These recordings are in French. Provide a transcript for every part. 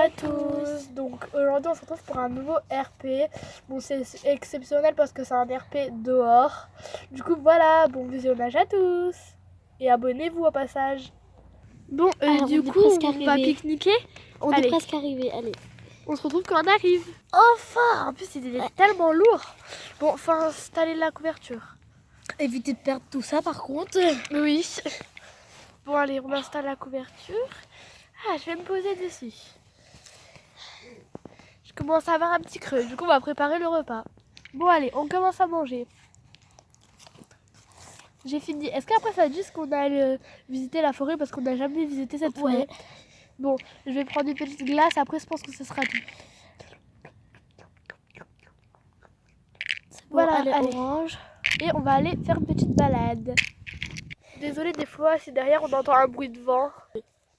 à tous. Donc aujourd'hui on se retrouve pour un nouveau RP. Bon, c'est exceptionnel parce que c'est un RP dehors. Du coup voilà, bon visionnage à tous. Et abonnez-vous au passage. Bon, Alors, du coup on va pique-niquer. On est presque arrivé, allez. On se retrouve quand on arrive. Enfin, en plus il est tellement lourd. Bon, faut installer la couverture. Évitez de perdre tout ça par contre. Oui. Bon allez, on installe la couverture. Ah, je vais me poser dessus. Je commence à avoir un petit creux, du coup on va préparer le repas. Bon allez, on commence à manger. J'ai fini. Est-ce qu'après ça dit qu'on aille visiter la forêt parce qu'on n'a jamais visité cette forêt? Bon, je vais prendre une petite glace, après je pense que ce sera tout. Voilà, allez, allez. orange. Et on va aller faire une petite balade. Désolée, des fois, si derrière on entend un bruit de vent.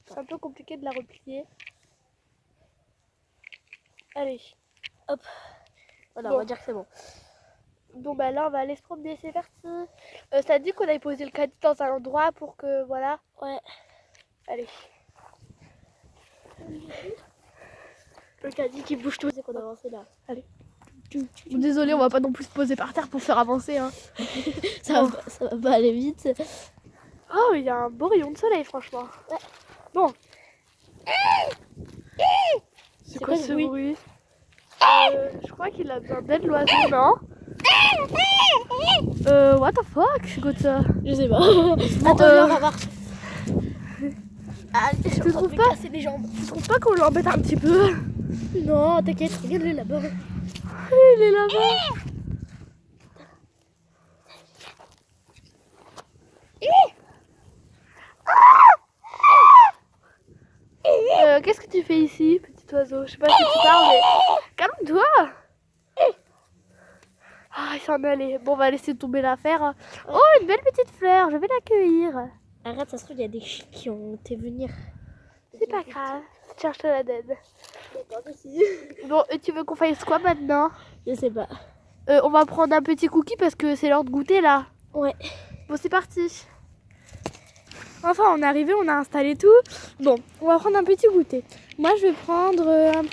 C'est un peu compliqué de la replier. Allez, hop. Voilà, Bon. on va dire que c'est bon. Bon bah là on va aller se promener, c'est parti. Ça dit qu'on aille poser le caddie dans un endroit pour que voilà. Ouais. Allez. Le caddie qui bouge tout, c'est qu'on a avancé là. Allez. Désolé, on va pas non plus se poser par terre pour faire avancer. Hein. ça va pas aller vite. Oh, il y a un beau rayon de soleil franchement. Ouais. Bon. C'est quoi ce bruit? Je crois qu'il a besoin d'aide l'oiseau, non? What the fuck? Écoute ça. Je sais pas. Bon, Attends, on va voir. Tu trouves pas? C'est les jambes. Tu trouves pas qu'on l'embête un petit peu? Non, t'inquiète, regarde-le là-bas. Il est là-bas. Qu'est-ce que tu fais ici, petit oiseau? Je sais pas si tu parles, mais calme-toi. Ah, il s'en allait. Bon, on va laisser tomber l'affaire. Oh, une belle petite fleur, je vais l'accueillir. Arrête, ça se trouve, il y a des chiens qui ont été venir. C'est pas grave, tiens, je te la donne. D'accord, merci. Bon, et tu veux qu'on fasse quoi maintenant? Je sais pas. On va prendre un petit cookie parce que c'est l'heure de goûter là. Ouais. Bon, c'est parti. Enfin, on est arrivé, on a installé tout. Bon, on va prendre un petit goûter. Moi, je vais prendre un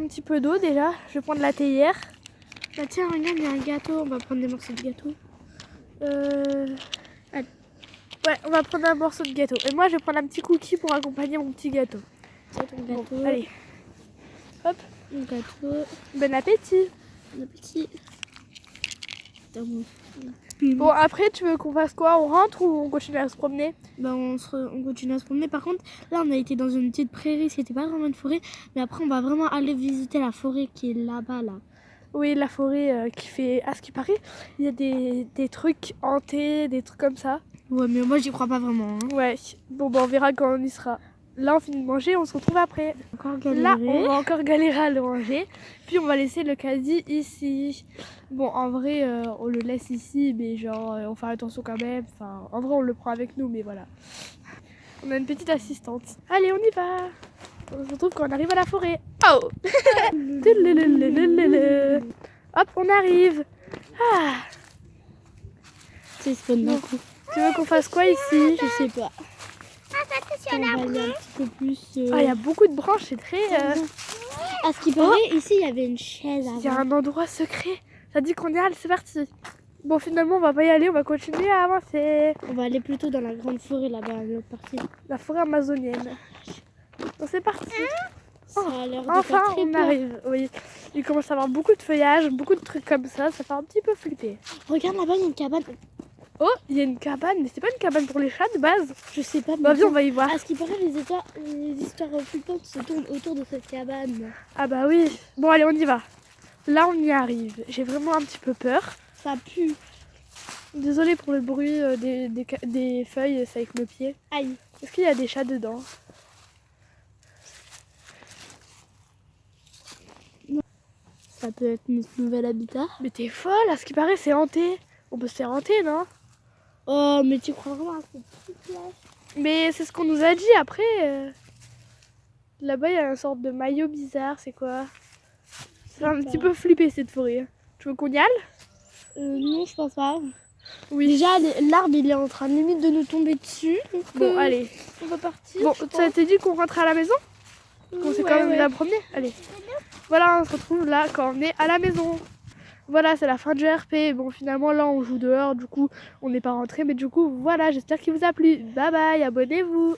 petit peu d'eau déjà. Je vais prendre la théière. Bah tiens, regarde, il y a un gâteau. On va prendre des morceaux de gâteau. Allez. Ouais, on va prendre un morceau de gâteau. Et moi, je vais prendre un petit cookie pour accompagner mon petit gâteau. Tiens, ton gâteau. Bon, allez. Hop. Mon gâteau. Bon appétit. Bon appétit. Bon, après, tu veux qu'on fasse quoi? On rentre ou on continue à se promener? Bah on continue à se promener. Par contre, là on a été dans une petite prairie, c'était pas vraiment une forêt. Mais après on va vraiment aller visiter la forêt qui est là-bas là. Oui, la forêt qui fait... À ce qui paraît, il y a des trucs hantés, des trucs comme ça. Ouais, mais moi j'y crois pas vraiment. Hein. Ouais, bon bah on verra quand on y sera. Là on finit de manger, on se retrouve après. Encore galérer. Là on va encore galérer à le manger. Puis on va laisser le caddie ici. Bon en vrai on le laisse ici mais genre on fait attention quand même. Enfin en vrai on le prend avec nous mais voilà. On a une petite assistante. Allez on y va. On se retrouve quand on arrive à la forêt. Oh. Hop on arrive. Ah. C'est spawn d'un coup. Tu veux qu'on fasse quoi ici? Je sais pas. On va aller un petit peu plus. Ah, il y a beaucoup de branches, c'est très... À ce qui paraît, ici il y avait une chaise avant. Il y a un endroit secret. Ça dit qu'on y est, c'est parti. Bon, finalement, on va pas y aller, on va continuer à avancer. On va aller plutôt dans la grande forêt là-bas, l'autre partie. La forêt amazonienne. Bon, c'est parti. Ça a l'air de Enfin, faire très on peur. arrive. Oui, il commence à avoir beaucoup de feuillage, beaucoup de trucs comme ça. Ça fait un petit peu flipper. Regarde là-bas, il y a une cabane. Oh, il y a une cabane, mais c'est pas une cabane pour les chats de base. Je sais pas. Bah, viens, on va y voir. À ce qui paraît, les histoires flippantes se tournent autour de cette cabane. Ah bah oui. Bon, allez, on y va. Là, on y arrive. J'ai vraiment un petit peu peur. Ça pue. Désolée pour le bruit des feuilles, c'est avec le pied. Aïe. Est-ce qu'il y a des chats dedans? Ça peut être notre nouvel habitat. Mais t'es folle, à ce qui paraît c'est hanté. On peut se faire hanter, non? Oh, mais tu crois vraiment à cette petite place? Mais c'est ce qu'on nous a dit après. Là-bas il y a une sorte de maillot bizarre, c'est quoi? C'est un petit peu flippé cette forêt. Tu veux qu'on y aille? Non, je pense pas. Oui. Déjà, l'arbre il est en train limite de nous tomber dessus. Donc, Bon, allez. on va partir. Bon, ça t'a dit qu'on rentre à la maison? On s'est quand même bien promené. Allez. Voilà, on se retrouve là quand on est à la maison. Voilà, c'est la fin du RP. Bon, finalement, là, on joue dehors. Du coup, on n'est pas rentré. Mais du coup, voilà, j'espère qu'il vous a plu. Bye bye, abonnez-vous.